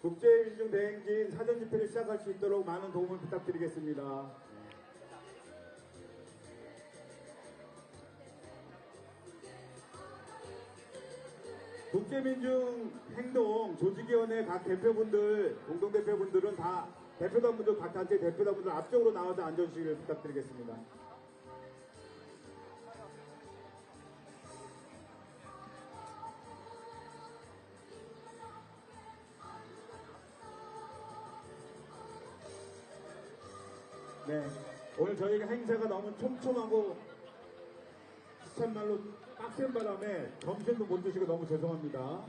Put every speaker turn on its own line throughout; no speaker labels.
국제민중대행진 사전집회를 시작할 수 있도록 많은 도움을 부탁드리겠습니다. 국제민중행동 조직위원회 각 대표분들, 공동대표분들은 다 대표단분들, 각 단체 대표단분들 앞쪽으로 나와서 앉아주시길 부탁드리겠습니다. 네, 오늘 저희가 행사가 너무 촘촘하고 참말로 빡센 바람에 점심도 못 드시고 너무 죄송합니다.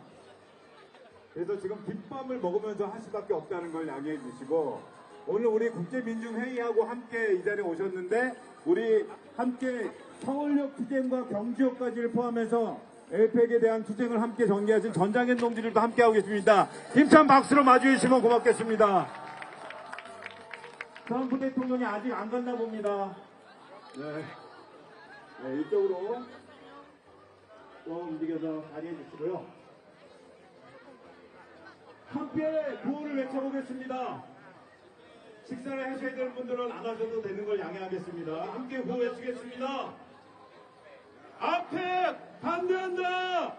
그래서 지금 빗밤을 먹으면서 할 수밖에 없다는 걸 양해해 주시고, 오늘 우리 국제민중회의하고 함께 이 자리에 오셨는데 우리 함께 서울역 투쟁과 경주역까지를 포함해서 에이펙에 대한 투쟁을 함께 전개하신 전장현 동지들도 함께하고 계십니다. 힘찬 박수로 맞이해 주시면 고맙겠습니다. 트럼프 대통령이 아직 안 갔나 봅니다. 네, 이쪽으로 좀 움직여서 자리해 주시고요. 함께 구호를 외쳐보겠습니다. 식사를 하셔야 될 분들은 안 하셔도 되는 걸 양해하겠습니다. 함께 구호 외치겠습니다. 아펙 반대한다!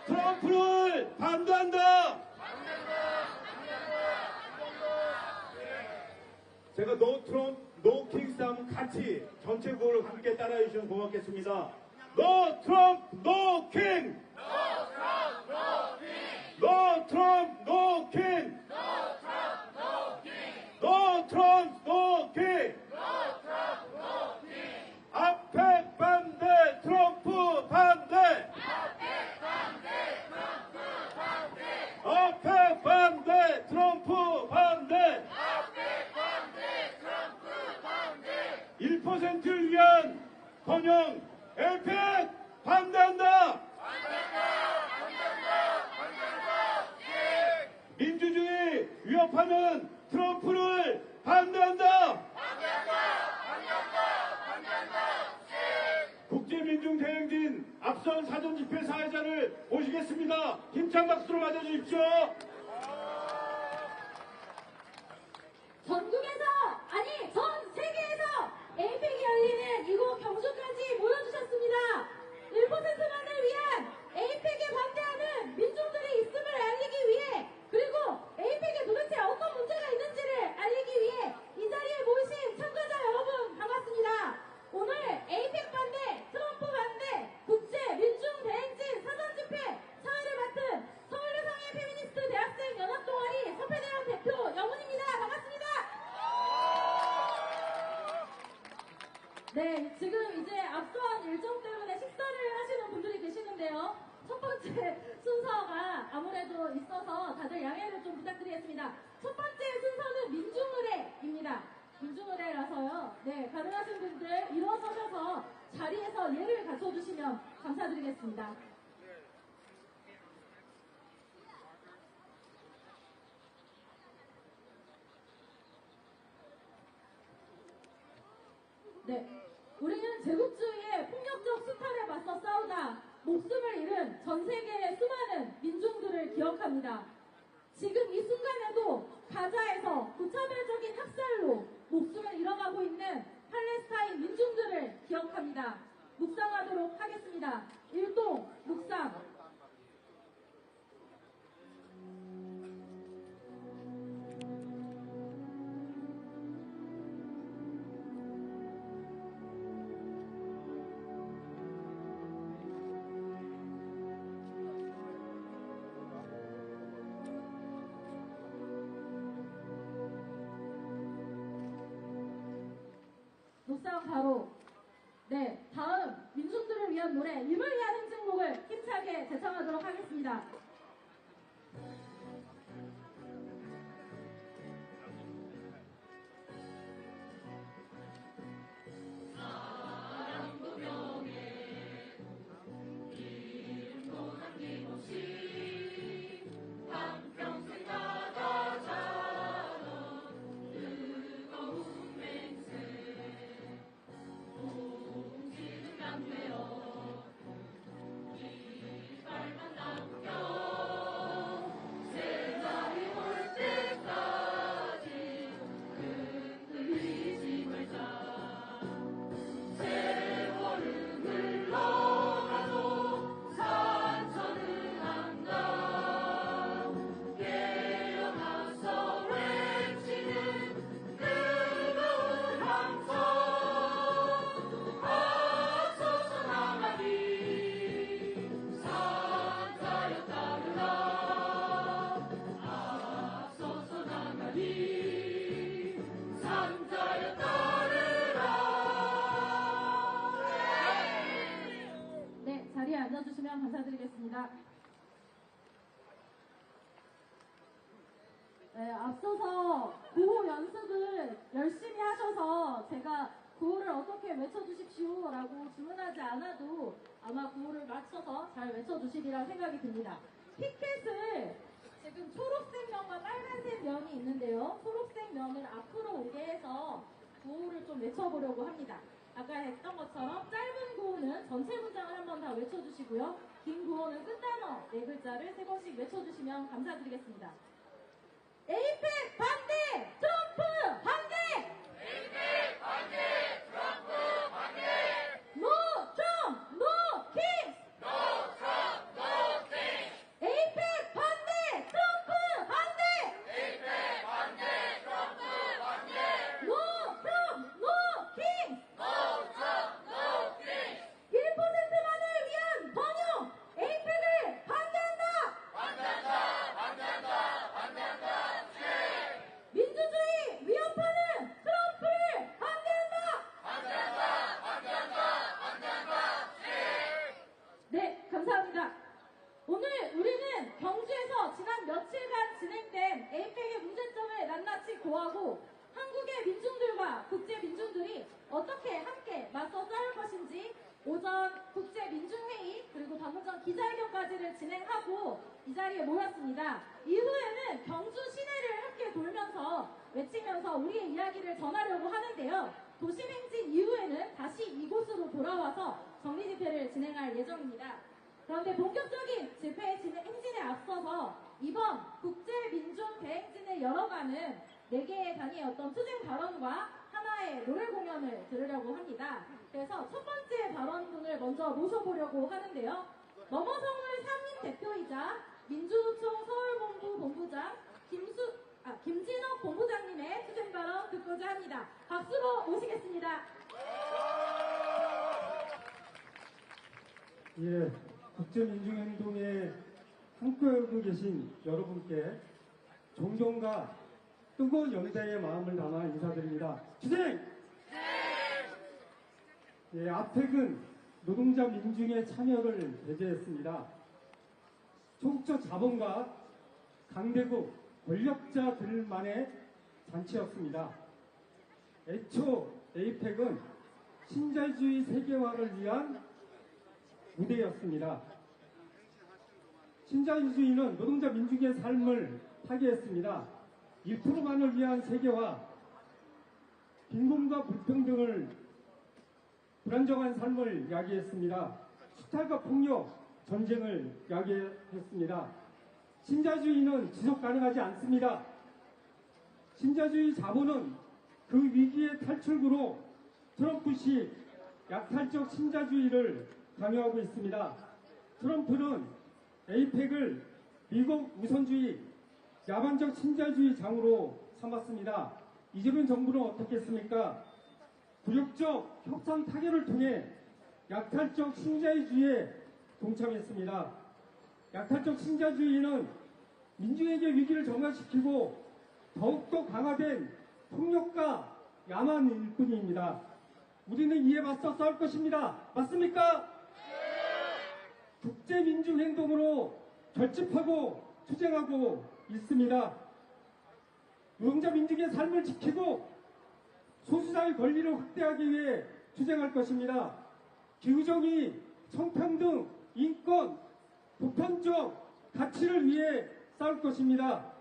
트럼프를 반대한다! 제가 노 트럼프, 노 킹스 하면 같이 전체 구호를 함께 따라해 주시면 고맙겠습니다. 노 트럼프, 노 킹! 노 트럼프, 노 킹! 노 트럼프, 노 킹! 아펙 반대, 트럼프 반대! 아펙 반대, 트럼프 반대! 1%를 위한 번영 에이펙 반대한다! 민주주의 위협하는 트럼프를 반대한다! 국제민중대행진 앞선 사전집회 사회자를 모시겠습니다. 힘찬 박수로 맞아주십시오.
전국에서, 아니 전 세계에서 에이펙이 열리는 이곳 경주까지 모여주셨습니다. 1%만을 위한 에이펙에 반대하는 민중들이 있음을 알리기 위해, 그리고 에이펙에 도대체 어떤 문제가 있는지를 알리기 위해 이 자리에 모이신 참가자 여러분 반갑습니다. 오늘 에이펙 반대, 트럼프 반대, 국제민중대행진 사전집회 사회를 맡은 서울여성의 페미니스트 대학생 연합동아리 서패대학 대표 영훈입니다. 반갑습니다. 네, 지금 이제 앞선 일정 때문에 식사를 하시는 분들이 계시는데요. 첫 번째 순서가 아무래도 있어서 다들 양해를 좀 부탁드리겠습니다. 첫 번째 순서는 민중의례입니다. 민중의례라서요. 네, 가능하신 분들 일어서셔서 자리에서 예를 갖춰주시면 감사드리겠습니다. 네, 우리는 제국주의의 폭력적 수탈에 맞서 싸우다 목숨을 잃은 전 세계의 수많은 민중들을 기억합니다. 지금 이 순간에도 가자에서 무차별적인 학살로 목숨을 잃어가고 있는 팔레스타인 민중들을 기억합니다. 묵상하도록 하겠습니다. 일동 묵상. 묵상 바로. 네, 다음 민중들을 위한 노래 힘을 위한 행진곡을 힘차게 제청하도록 하겠습니다.
되어 이빨만 남겨
부탁드립니다. 네, 앞서서 구호 연습을 열심히 하셔서 제가 구호를 어떻게 외쳐주십시오라고 주문하지 않아도 아마 구호를 맞춰서 잘 외쳐주시리라 생각이 듭니다. 피켓을 지금 초록색 면과 빨간색 면이 있는데요. 초록색 면을 앞으로 오게 해서 구호를 좀 외쳐보려고 합니다. 아까 했던 것처럼 짧은 구호는 전체 문장을 한 번 다 외쳐주시고요. 긴 구호는 끝단어 4글자를 3번씩 외쳐주시면 감사드리겠습니다. 에이펙 반대! 트럼프 반대! 에이펙 반대! 트럼프 반대! 노 트럼프! 노 킹스! 노 트럼프! 노 킹스! 에이펙 반대! 트럼프 반대! 에이펙 반대! 트럼프 반대! 노 트럼프! 노 킹스! 노 트럼프! 노 킹스! 1%만을 위한 번영! 에이펙을 반대한다! 반대한다! 반대한다! 반대한다! 민주주의 위협하는 트럼프를 반대한다! 반대한다! 반대한다! 반대한다! 네, 감사합니다. 오늘 우리는 경주에서 지난 며칠간 진행된 에이펙의 문제점을 낱낱이 고하고 한국의 민중들과 국제 민중들이 어떻게 함께 맞서 싸울 것인지 오전 국제민중회의 그리고 방금 전 기자회견까지를 진행하고 이 자리에 모였습니다. 이후에는 경주 시내를 함께 돌면서 외치면서 우리의 이야기를 전하려고 하는데요. 도심행진 이후에는 다시 이곳으로 돌아와서 정리집회를 진행할 예정입니다. 그런데 본격적인 집회 행진에 앞서서 이번 국제민중대행진을 열어가는 4개의 단위의 어떤 투쟁 발언과 하나의 노래 공연을 들으려고 합니다. 그래서 첫 번째 발언분을 먼저 모셔보려고 하는데요. 넘어서울 상임 대표이자 민주노총 서울본부 본부장 김진욱 본부장님의 투쟁 발언 듣고자 합니다. 박수로 모시겠습니다.
예, 국제민중행동에 함께하고 계신 여러분께 존경과 뜨거운 영대의 마음을 담아 인사드립니다. 주생! 예, 아펙은 노동자 민중의 참여를 배제했습니다. 초국적 자본과 강대국 권력자들만의 잔치였습니다. 애초 에이펙은 신자유주의 세계화를 위한 무대였습니다. 신자유주의는 노동자 민중의 삶을 파괴했습니다. 1%만을 위한 세계화, 빈곤과 불평등을 불안정한 삶을 야기했습니다. 수탈과 폭력, 전쟁을 야기했습니다. 신자주의는 지속 가능하지 않습니다. 신자주의 자본은 그 위기의 탈출구로 트럼프식 약탈적 신자주의를 강요하고 있습니다. 트럼프는 에이펙을 미국 우선주의, 야만적 신자주의 장으로 삼았습니다. 이재명 정부는 어떻게 했습니까? 굴욕적 협상 타결을 통해 약탈적 신자유주의에 동참했습니다. 약탈적 신자주의는 민중에게 위기를 정화시키고 더욱더 강화된 폭력과 야만일 뿐입니다. 우리는 이에 맞서 싸울 것입니다. 맞습니까? 국제민중행동으로 결집하고 투쟁하고 있습니다. 노동자 민중의 삶을 지키고 소수자의 권리를 확대하기 위해 투쟁할 것입니다. 기후정의, 성평등, 인권, 보편적 가치를 위해 싸울 것입니다.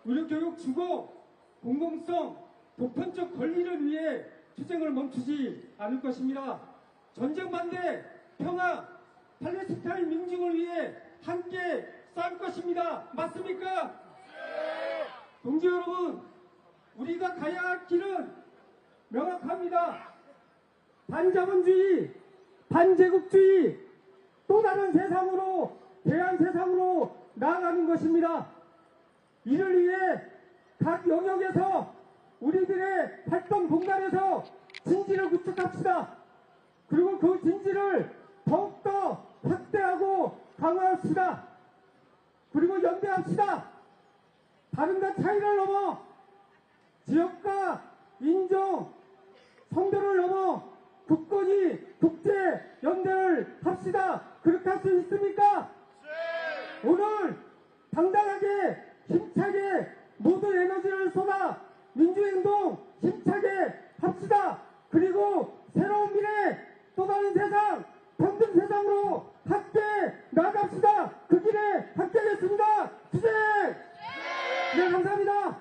의료교육 주고 공공성, 보편적 권리를 위해 투쟁을 멈추지 않을 것입니다. 전쟁 반대, 평화, 팔레스타인 민중을 위해 함께 싸울 것입니다. 맞습니까? 동지 여러분, 우리가 가야 할 길은 명확합니다. 반자본주의, 반제국주의, 또 다른 세상으로, 대한 세상으로 나아가는 것입니다. 이를 위해 각 영역에서 우리들의 활동 공간에서 진지를 구축합시다. 그리고 그 진지를 더욱더 확대하고 강화합시다. 그리고 연대합시다. 다른과 차이를 넘어 지역과 인종, 성별을 넘어 국권이 국제 연대를 합시다. 그렇게 할 수 있습니까? 오늘 당당하게 힘차게 모든 에너지를 쏟아 민주행동 힘차게 합시다. 그리고 새로운 미래, 또 다른 세상, 평등 세상으로 함께 나갑시다. 그 길에 함께 하겠습니다. 투쟁! 네, 감사합니다.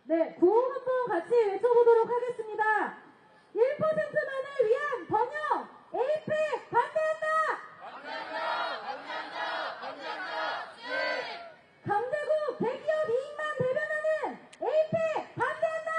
네, 구호 한번 같이 외쳐보도록 하겠습니다. 1%만을 위한 번영! 에이펙 반대한다! 강대국 대기업 이익만 대변하는 에이펙 반대한다!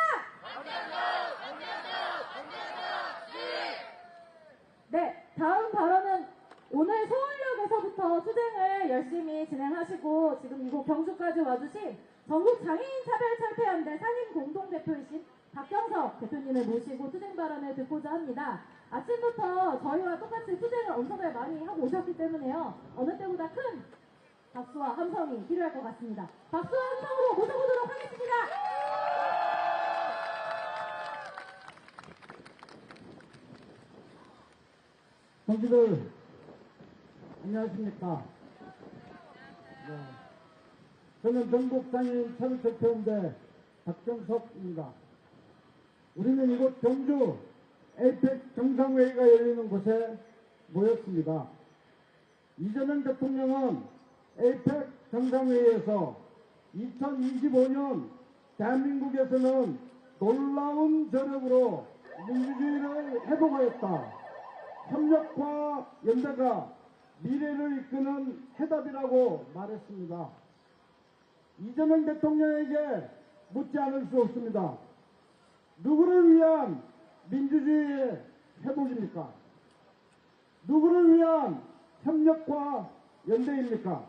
네, 다음 발언은 오늘 서울역에서부터 투쟁을 열심히 진행하시고 지금 이곳 경주까지 와주신 전국장애인차별철폐연대 상임공동대표이신 박경석 대표님을 모시고 투쟁 발언을 듣고자 합니다. 아침부터 저희와 똑같이 투쟁을 엄청나게 많이 하고 오셨기 때문에요. 어느 때보다 큰 박수와 함성이 필요할 것 같습니다. 박수와 함성으로 모셔보도록 하겠습니다.
동지들 안녕하십니까. 네. 저는 전국장애인 차별철폐연대 박경석입니다. 우리는 이곳 경주 에이펙 정상회의가 열리는 곳에 모였습니다. 이재명 대통령은 에이펙 정상회의에서 2025년 대한민국에서는 놀라운 저력으로 민주주의를 회복하였다. 협력과 연대가 미래를 이끄는 해답이라고 말했습니다. 이재명 대통령에게 묻지 않을 수 없습니다. 누구를 위한 민주주의의 회복입니까? 누구를 위한 협력과 연대입니까?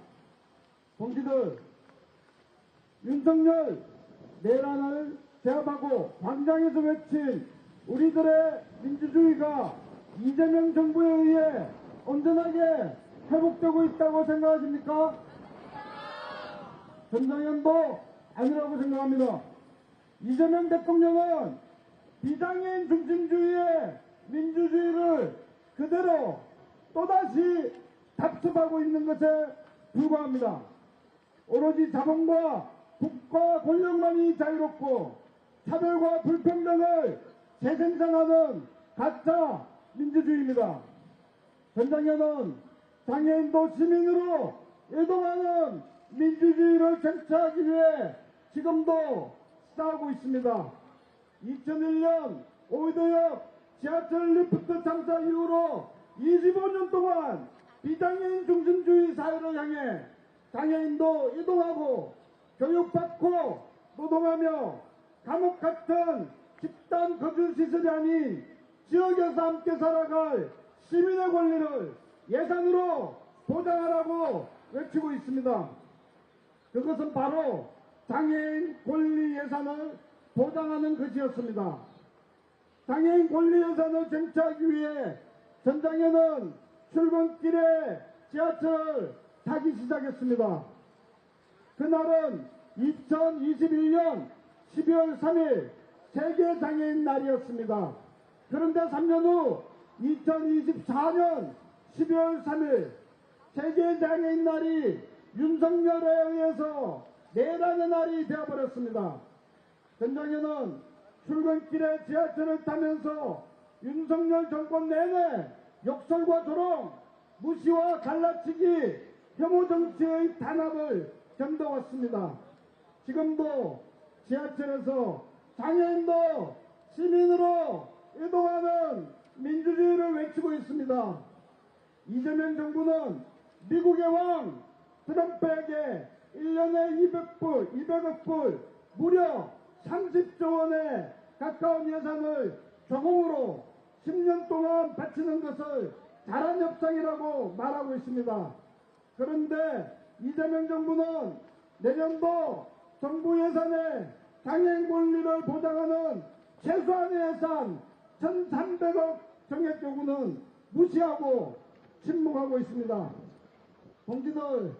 동지들, 윤석열 내란을 제압하고 광장에서 외친 우리들의 민주주의가 이재명 정부에 의해 온전하게 회복되고 있다고 생각하십니까? 전장현도 아니라고 생각합니다. 이재명 대통령은 비장애인 중심주의의 민주주의를 그대로 또다시 답습하고 있는 것에 불과합니다. 오로지 자본과 국가 권력만이 자유롭고 차별과 불평등을 재생산하는 가짜 민주주의입니다. 전장현은 장애인도 시민으로 이동하는 민주주의를 쟁취하기 위해 지금도 싸우고 있습니다. 2001년 오이도역 지하철 리프트 참사 이후로 25년 동안 비장애인 중심주의 사회를 향해 장애인도 이동하고 교육받고 노동하며 감옥 같은 집단 거주시설이 아닌 지역에서 함께 살아갈 시민의 권리를 예산으로 보장하라고 외치고 있습니다. 그것은 바로 장애인 권리 예산을 보장하는 것이었습니다. 장애인 권리 예산을 쟁취하기 위해 전장에는 출근길에 지하철을 타기 시작했습니다. 그날은 2021년 12월 3일 세계장애인 날이었습니다. 그런데 3년 후 2024년 12월 3일 세계장애인 날이 윤석열에 의해서 내란의 날이 되어버렸습니다. 전장에는 출근길에 지하철을 타면서 윤석열 정권 내내 욕설과 조롱, 무시와 갈라치기, 혐오 정치의 탄압을 견뎌왔습니다. 지금도 지하철에서 장애인도 시민으로 이동하는 민주주의를 외치고 있습니다. 이재명 정부는 미국의 왕 트럼프에게 1년에 200억 불, 무려 30조 원에 가까운 예산을 조공으로 10년 동안 바치는 것을 잘한 협상이라고 말하고 있습니다. 그런데 이재명 정부는 내년도 정부 예산에 장애인 권리를 보장하는 최소한의 예산 1,300억 정액 요구는 무시하고 침묵하고 있습니다. 동지들,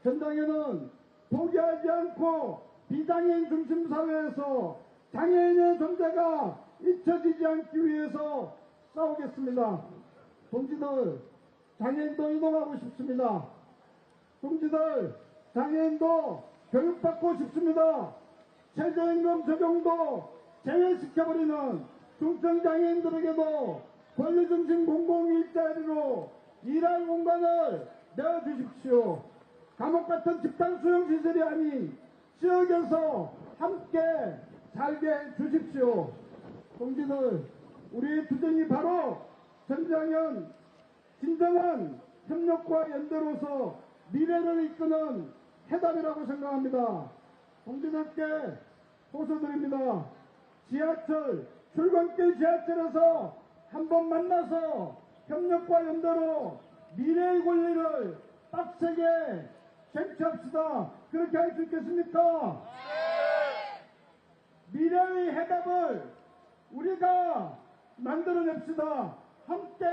전장에는 포기하지 않고 비장애인 중심 사회에서 장애인의 존재가 잊혀지지 않기 위해서
싸우겠습니다. 동지들, 장애인도 이동하고 싶습니다. 동지들, 장애인도 교육받고 싶습니다. 최저임금 적용도 제외시켜버리는 중증장애인들에게도 권리중심 공공일자리로 일할 공간을 내어주십시오. 감옥 같은 집단 수용 시설이 아닌 지역에서 함께 살게 해주십시오. 동지들, 우리의 투쟁이 바로 진정한 협력과 연대로서 미래를 이끄는 해답이라고 생각합니다. 동지들께 호소드립니다. 지하철, 출근길 지하철에서 한번 만나서 협력과 연대로 미래의 권리를 빡세게 쟁취합시다. 그렇게 할 수 있겠습니까? 미래의 해답을 우리가 만들어냅시다. 함께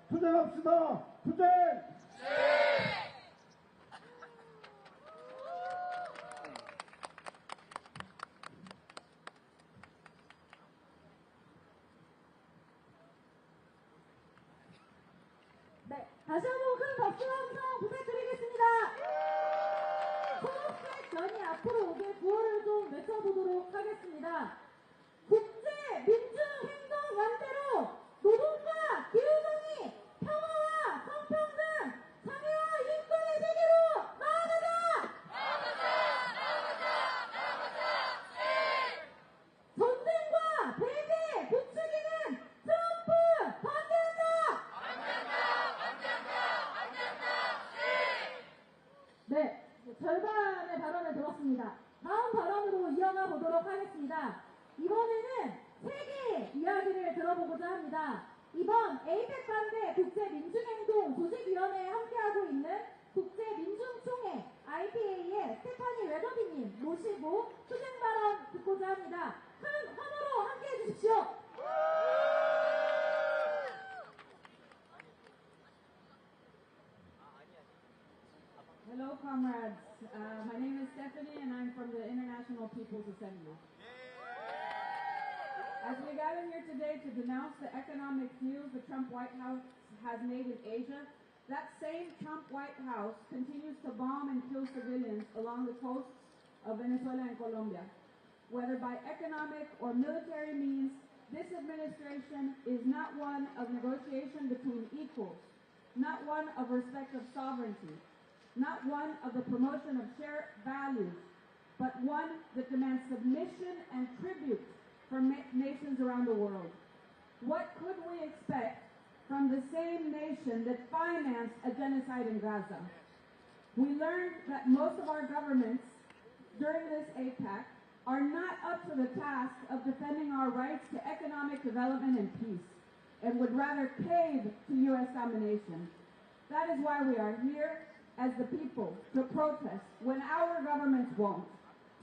투쟁합시다. 투쟁!
네, 다시 한번 큰 박수와 함성 부탁드리겠습니다. 초록색 전이 앞으로 오게 구호를 좀 외쳐보도록 하겠습니다. 국제 민중 행동 연대로 노동과 기후정의, 평화와 성평등, 자유와 인권의 세계로 나아가자! 전쟁과 배제, 부추기는 트럼프 반대한다! 네, 절반의 발언을 들었습니다. 다음 발언으로 이어가 보도록 하겠습니다. 이번에는 세계 이야기를 들어보고자 합니다. 이번 에이펙 반대 국제민중행동 조직위원회에 함께하고 있는 국제민중총회 IPA의 스테파니 웨더비님 모시고 투쟁 발언 듣고자 합니다. 큰 환호로 함께해 주십시오.
Hello, comrades. My name is Stephanie, and I'm from the International People's Assembly. As we gather here today to denounce the economic deals the Trump White House has made in Asia, that same Trump White House continues to bomb and kill civilians along the coasts of Venezuela and Colombia. Whether by economic or military means, this administration is not one of negotiation between equals, not one of respect of sovereignty, not one of the promotion of shared values, but one that demands submission and tribute from nations around the world. What could we expect from the same nation that financed a genocide in Gaza? We learned that most of our governments during this APEC are not up to the task of defending our rights to economic development and peace, and would rather cave to U.S. domination. That is why we are here as the people to protest when our governments won't,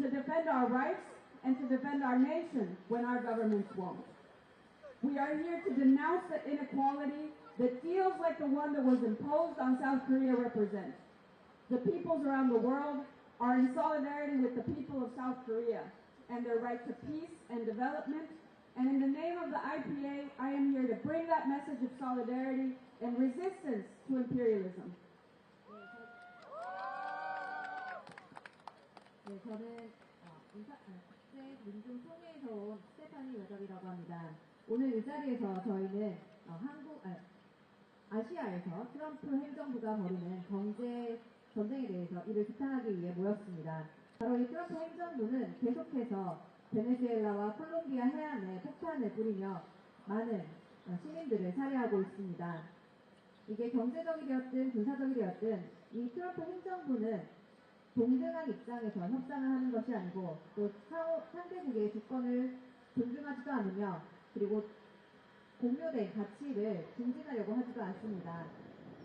to defend our rights and to defend our nation when our governments won't. We are here to denounce the inequality that deals like the one that was imposed on South Korea represent. The peoples around the world are in solidarity with the people of South Korea and their right to peace and development. And in the name of the IPA, I am here to bring that message of solidarity and resistance to imperialism.
네, 저는 국제민중총회에서 온 스테파니 웨더비라고 합니다. 오늘 이 자리에서 저희는 아시아에서 트럼프 행정부가 벌이는 경제 전쟁에 대해서 이를 규탄하기 위해 모였습니다. 바로 이 트럼프 행정부는 계속해서 베네수엘라와 콜롬비아 해안에 폭탄을 뿌리며 많은 시민들을 살해하고 있습니다. 이게 경제적이 되었든 군사적이 되었든 이 트럼프 행정부는 동등한 입장에서 협상을 하는 것이 아니고 또 상대국의 주권을 존중하지도 않으며 그리고 공유된 가치를 증진하려고 하지도 않습니다.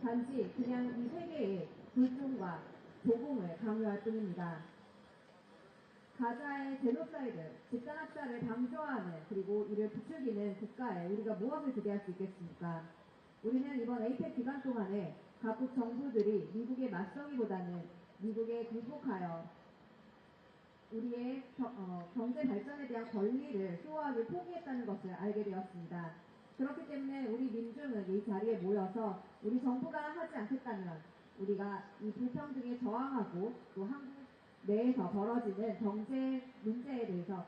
단지 그냥 이 세계의 불통과 조공을 강요할 뿐입니다. 가자의 제노사이드, 집단학살을 방조하는 그리고 이를 부추기는 국가에 우리가 무엇을 기대할 수 있겠습니까? 우리는 이번 에이펙 기간 동안에 각국 정부들이 미국에 맞서기보다는 미국에 굴복하여 우리의 경제 발전에 대한 권리를 수호하기 포기했다는 것을 알게 되었습니다.
그렇기 때문에 우리 민중은 이 자리에 모여서 우리 정부가 하지 않겠다면 우리가 이 불평등에 저항하고 또 한국 내에서 벌어지는 경제 문제에 대해서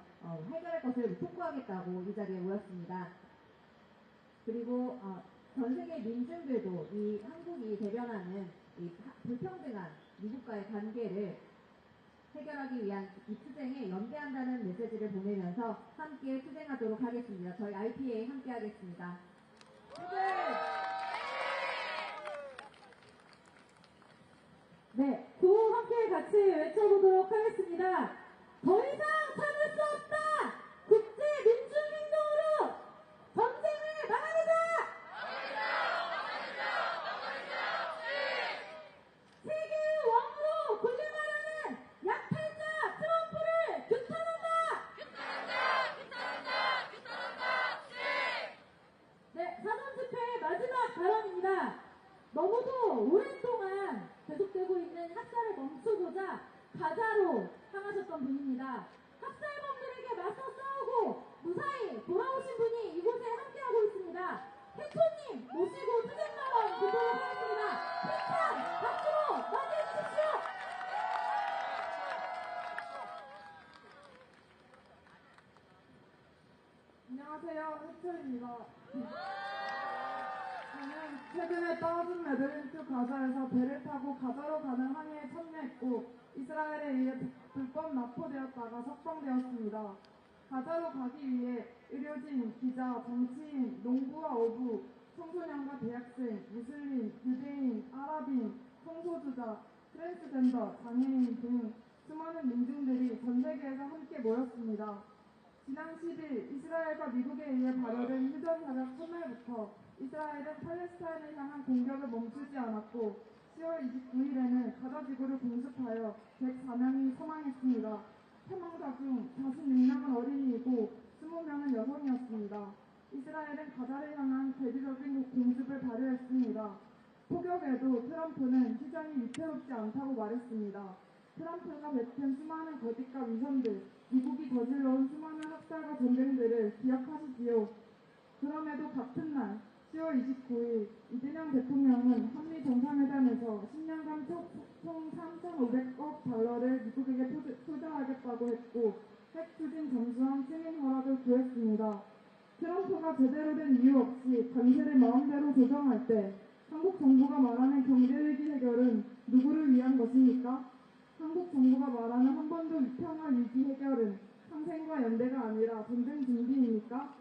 해결할 것을 촉구하겠다고 이 자리에 모였습니다. 그리고 전 세계 민중들도 이 한국이 대변하는 이 불평등한 미국과의 관계를 해결하기 위한 이 투쟁에 연대한다는 메시지를 보내면서 함께 투쟁하도록 하겠습니다. 저희 IPA 함께 하겠습니다.
네, 구호 함께 같이 외쳐보도록 하겠습니다. 더 이상 참을 수 없다! 국제 민중행동으로 전쟁을 막아내자! 세계의 왕으로 군림하려는 약탈자 트럼프를 규탄한다! 네, 사전집회의 마지막 발언입니다. 너무도 오랫동안 계속되고 있는 학살을 멈추고자 가자로 향하셨던 분입니다. 학살범들에게 맞서 싸우고 무사히 돌아오신 분이 이곳에 함께하고 있습니다. 해초님 모시고 투쟁 발언 듣도록 하겠습니다. 힘찬 박수로 맞이해 주십시오.
안녕하세요. 해철입니다. 저는 최근에 떨어진 네덜란드 가자에서 배를 타고 가자로 가는 항해에 참여했고 이스라엘에 의해 불법 납포되었다가 석방되었습니다. 가자로 가기 위해 의료진, 기자, 정치인, 농부와 어부, 청소년과 대학생, 무슬림, 유대인, 아랍인, 성소수자, 트랜스젠더, 장애인 등 수많은 민중들이 전 세계에서 함께 모였습니다. 지난 10일 이스라엘과 미국에 의해 발효된 휴전사격 첫날부터 이스라엘은 팔레스타인을 향한 공격을 멈추지 않았고 10월 29일에는 가자 지구를 공습하여 104명이 사망했습니다. 사망자 중 46명은 어린이이고 20명은 여성이었습니다. 이스라엘은 가자를 향한 대비적인 공습을 발효했습니다. 폭격에도 트럼프는 시장이 위태롭지 않다고 말했습니다. 트럼프가 뱉은 수많은 거짓과 위선들, 미국이 저질러온 수많은 학살과 전쟁들을 기억하시지요. 그럼에도 같은 날 10월 29일 이재명 대통령은 한미 정상회담에서 10년간 총 3,500억 달러를 미국에게 투자하겠다고 했고 핵 추진 잠수함 승인 허락을 구했습니다. 트럼프가 제대로 된 이유 없이 관세를 마음대로 조정할 때 한국 정부가 말하는 경제위기 해결은 누구를 위한 것입니까? 한국 정부가 말하는 한 번도 평화 위기 해결은 항생과 연대가 아니라 전쟁 준비입니까?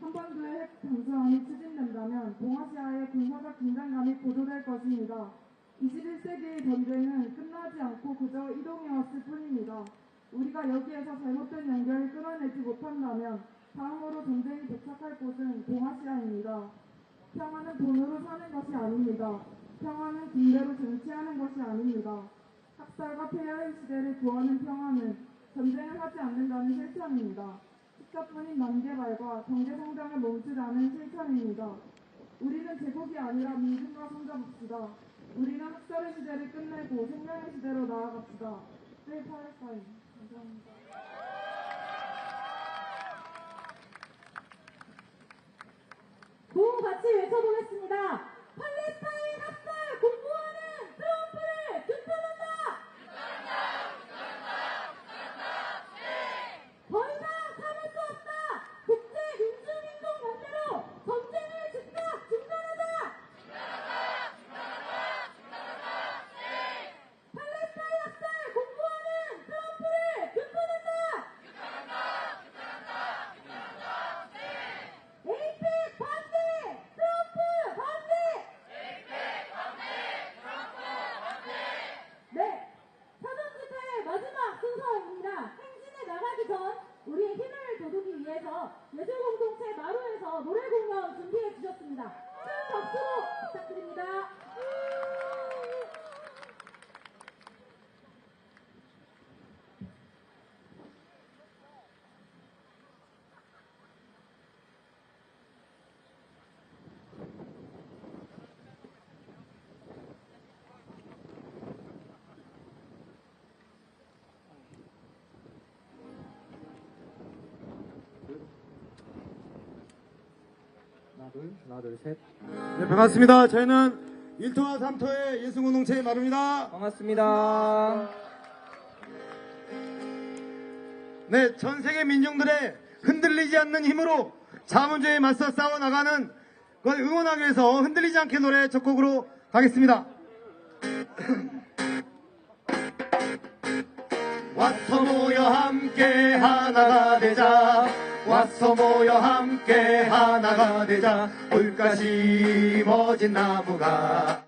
한반도의 핵 잠수함이 추진된다면 동아시아의 군사적 긴장감이 고조될 것입니다. 21세기의 전쟁은 끝나지 않고 그저 이동해왔을 뿐입니다. 우리가 여기에서 잘못된 연결을 끊어내지 못한다면 다음으로 전쟁이 도착할 곳은 동아시아입니다. 평화는 돈으로 사는 것이 아닙니다. 평화는 군대로 정치하는 것이 아닙니다. 학살과 폐해의 시대를 구하는 평화는 전쟁을 하지 않는다는 실천입니다. 숫자뿐인 난개발과 경제성장을 멈추자는 실천입니다. 우리는 제국이 아니라 민중과 손잡읍시다. 우리는 학살의 시대를 끝내고 생명의 시대로 나아갑시다. 네, 팔레스타인. 감사합니다.
구호 같이 외쳐보겠습니다. 팔레스타인 학살 공부하는 트럼프를 규탄한다! 더 이상 참을 수 없다! 국제 민중행동 연대로 전쟁을 즉각 중단하자! 팔레스타인 학살 공부하는 트럼프를 규탄한다! 에이펙 반대! 트럼프 반대!
하나, 둘, 셋.
네, 반갑습니다. 저희는 1토와 3토의 예술공동체 마루입니다.
반갑습니다.
네, 전 세계 민중들의 흔들리지 않는 힘으로 자본주의에 맞서 싸워나가는 걸 응원하기 위해서 흔들리지 않게 노래 첫 곡으로 가겠습니다. 와서 모여 함께 하나가 되자. 와서 모여 함께 하나가 되자. 올가 심어진 나무가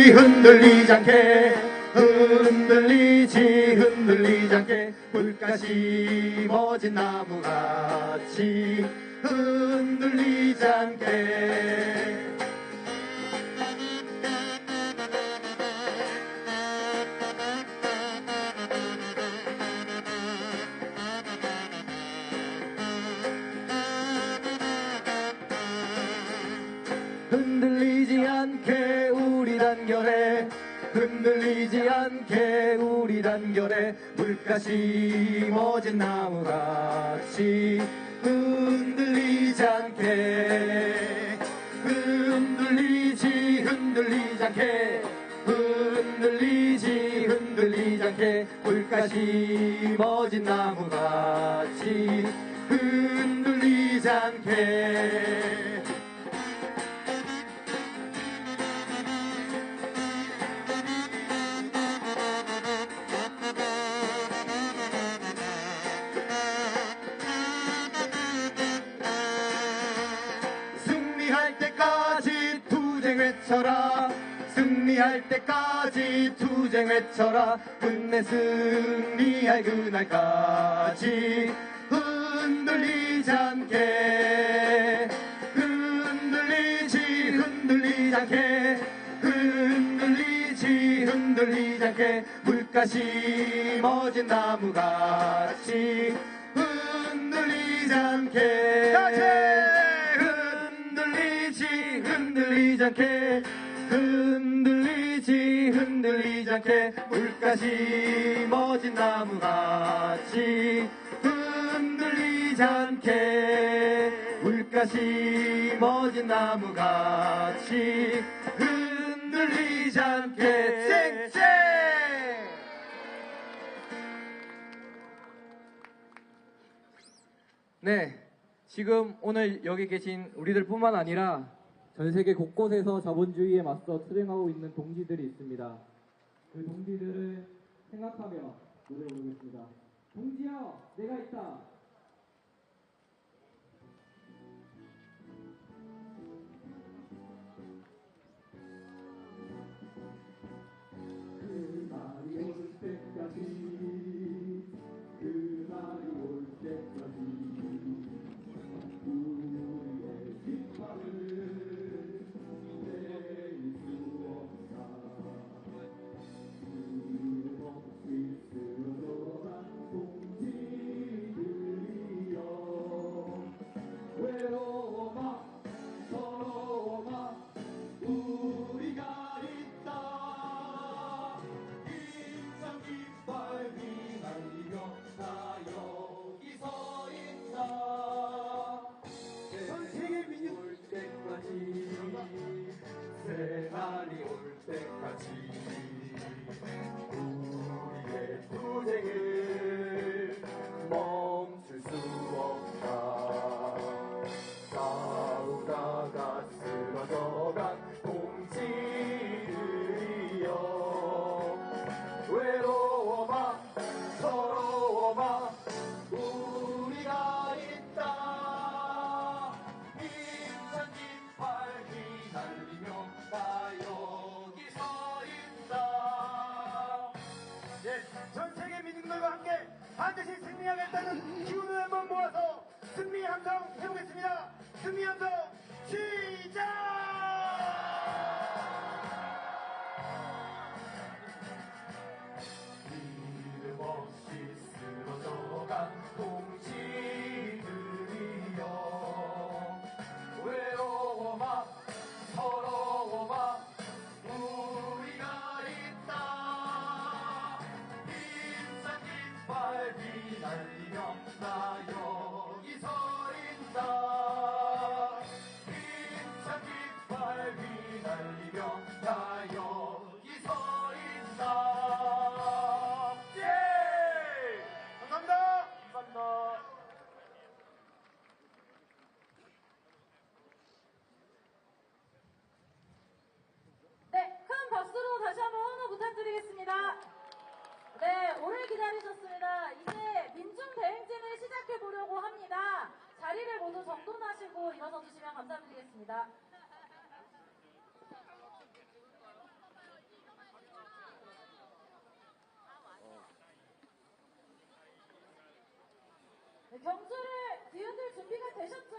흔들리지 않게 흔들리지 않게 올가 심어진 나무같이 흔들리지 않게. 흔들리지 않게 우리 단결해 흔들리지 않게 우리 단결해 물가 심어진 나무같이 흔들리지 않게 흔들리지 않게 흔들리지 않게 물가 심어진 나무같이 흔들리지 않게. 승리할 때까지 투쟁 외쳐라. 승리할 때까지 투쟁 외쳐라. 끝내 승리할 그날까지 흔들리지 않게 흔들리지 않게 흔들리지 않게 물가 심어진 나무같이 흔들리지 않게 흔들리지 않게 흔들리지 않게 물가 심어진 나무같이 흔들리지 않게 물가 심어진 나무같이 흔들리지 않게. 쨍쨍.
네, 지금 오늘 여기 계신 우리들뿐만 아니라 전 세계 곳곳에서 자본주의에 맞서 투쟁하고 있는 동지들이 있습니다. 그 동지들을 생각하며 노래 부르겠습니다. 동지여, 내가 있다. 그날이 올 때까지 그날이 올 때까지 우리의 깃발을 내릴 수 없다. 수없이 쓰러져간 동지들이여 외로워마 서러워마 우리가 있다. 인상 깃발 휘날리며 나 여기 서 있다. 전 세계 민족 올 때까지 새날이 올 때까지 우리의 투쟁을 멈출 수 없다. 싸우다가 쓰러져간 동지들이여 외로워마 서러워마 우리가 있다. 인산 깃발 휘날리며 나 여기 서 있다. 예, 전 세계 민중들과 함께 반드시 승리하겠다는 기운을 한번 모아서 승리 함성 해보겠습니다. 승리 함성 시작! 이름 없이 쓰러져간 동지들이여 외로워마 서러워마 우리가 있다. 인산 깃발 휘
서주시면 감사드리겠습니다. 네, 경주를 뒤흔들 준비가 되셨죠?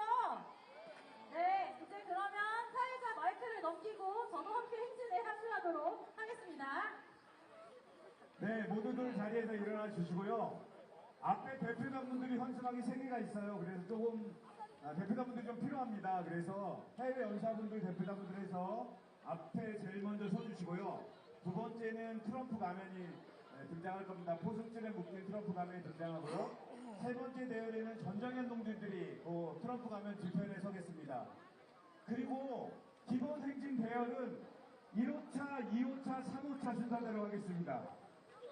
네, 이제 그러면 사회자 마이크를 넘기고 저도 함께 행진에 합류하도록 하겠습니다.
네, 모두들 자리에서 일어나 주시고요. 앞에 대표단분들이 현수막이 3개가 있어요. 그래서 조금 대표단분들이 좀 필요합니다. 그래서 해외 연사분들 대표단분들에서 앞에 제일 먼저 서주시고요. 두 번째는 트럼프 가면이 등장할 겁니다. 포승줄에 묶인 트럼프 가면이 등장하고요. 세 번째 대열에는 전정현 동지들이 그 트럼프 가면 뒤편에 서겠습니다. 그리고 기본 행진 대열은 1호차, 2호차, 3호차 순서대로 하겠습니다.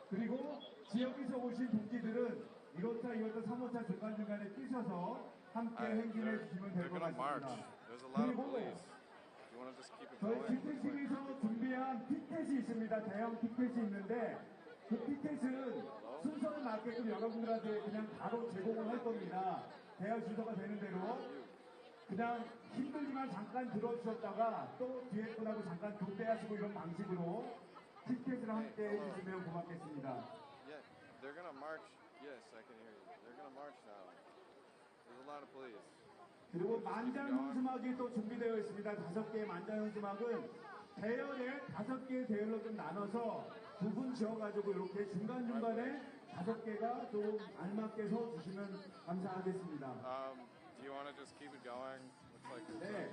그리고 지역에서 오신 동지들은 1호차, 2호차, 3호차 중간중간에 끼셔서 함께 행진해 주시면 될
They're
것
gonna march.
같습니다.
There's a lot of
그리고
police. You want to just keep it
저희
going?
집회실에서 준비한 티켓이 있습니다. 대형 티켓이 있는데 그 티켓은 순서에 맞게끔 여러분들한테 그냥 바로 제공을 할 겁니다. 대열 순서가 되는 대로 그냥 힘들지만 잠깐 들어주셨다가 또 뒤에 분하고 잠깐 교대하시고 이런 방식으로 티켓을 함께 해주시면 고맙겠습니다.
Yeah, they're gonna march. Yes, I can hear you. They're gonna march now. There's a lot of police.
그리고 만장 현수막이 또 준비되어 있습니다. 5개의 만장 현수막은 대열에 5개의 대열로 좀 나눠서 부분 지어가지고 이렇게 중간중간에 5개가 좀 알맞게 서주시면 감사하겠습니다.
Do you want to just keep it going? Looks like it's
네,